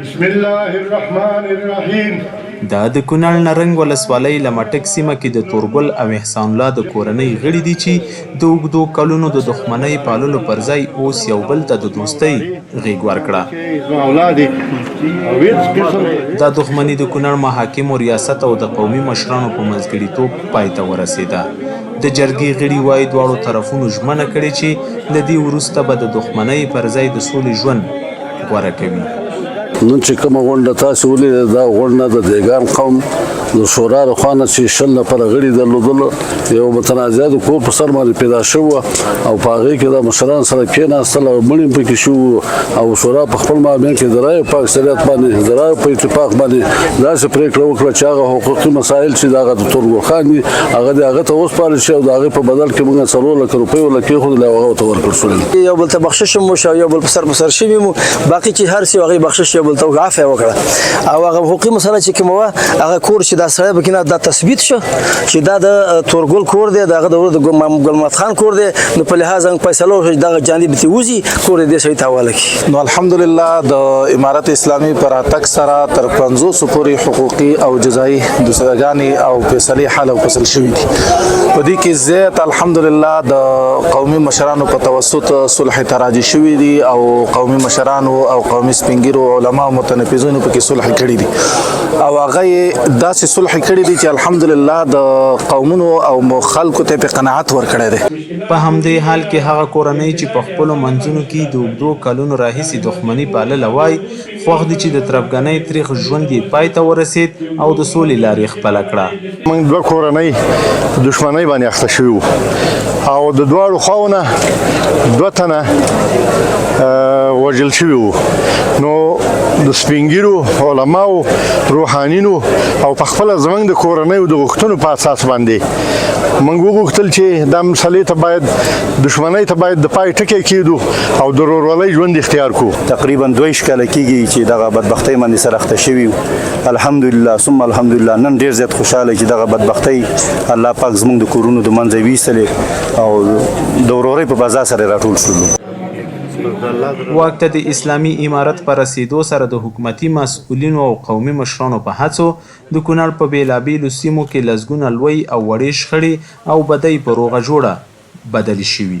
بسم الله الرحمن الرحیم. دا د کونړ نرنګ ولسوالۍ له مټک سیمه کې د تورګل او احسان الله د کورنۍ غړي دي چې د اوږدو کلونو د دښمنۍ پاللو پر ځای اوس یو بل ته د دوستۍ غېږ ورکړه. دا دښمني د کونړ محاکمو ریاست او د قومي مشرانو په منځګړیتوب پای ته ورسېده. د جرګې غړي وایي دواړو طرفونو ژمنه کړې چې له دې وروسته به د دښمنۍ پر ځای د سولې ژوند غوره کوي. نن چې کومه غونډه تاسو ولیده دا غونډه د دېګان قوم د شورا د خوا نه چې 10 نفره غړي درلودل یو متنازعه د کور په سر باندې پیدا شوه او په هغې کې د مشران سره کېناستل او مړي پکې شو او شورا په خپل مابین کې د رایو په اکثریت باندې د رایو په اتفاق باندې داسې پرېکړه وکړه چې هغه حقوقي مسایل چې د هغه د تورګل خان دي هغه د هغه ته وسپارل شي او د هغې په بدل کې موږ 4 لک روپۍ ورله کېښودل او هغه ورته ورکړل شول. یو بل ته بخشش مو شو یو بل په سر شوي مو باقي چې هر څه هغې بخشش یو بل ته عفو وکړه او هغه حقوقي مسله چې کومه وه هغه کور چې دا سړی پکې نه دا تثبیت شو چې دا د تورګل کور دی د هغه د ګل محمد خان کور دی نو په لحاظ فیصله وشوه چې دغه جانب ته وځي کور یې دې سړي ته حواله کړي. نو الحمدلله د امارت اسلامي پر راتګ سره تر 500 پورې حقوقي او جزایي دوسیګانې او فیصلې حل او فصل شوي دي. په دې کې زیات الحمدلله د قومي مشرانو په توسط صلح تراجي شوي دي او قومي مشرانو او قومي سپینګیرو علما متنفذونو پکې صلح کړي دي او هغه داسې صلح کړي دي چې الحمدلله د قومونو او خلکو ته په قناعت ورکړی دی. په همدې حال کې هغه کورنۍ چې په خپلو منځونو کې د اوږدو کلونو راهیسې دښمني پالله وای خوښ دي چې د تربګنۍ تریخ ژوند یې پای ته ورسېد او د سولې لارې خپله کړه. موږ 2 کورنۍ دښمنۍ باندې اخته شوي وو او د دواړو خواونه 2 تنه وژل شوي وو. نو د سپینګیرو علماو روحانینو او په خپله زموږ د کورنیو د غوښتنو په اساس باندې موږ وغوښتل چې دا مسلې ته باید دښمنۍ ته باید د پای ټکی کېږدو او د ورورولۍ ژوند اختیار کړو. تقریبا 2 کاله کېږي چې دغه بدبختۍ باندې سره اخته شوي وو. الحمدلله ثم الحمدلله نن ډېر زیات خوشحاله چې دغه بدبختۍ الله پاک زموږ د کورونو د منځه ویستلې او د ورورۍ په فضا سره راټول شولو. واک ته د اسلامي امارت په رسېدو سره د حکومتي مسؤلینو او قومي مشرانو په هڅو د کونړ په بېلابېلو سیمو کې لسګونه لوی او وړې شخړې او بدۍ په روغه جوړه بدلې شوي.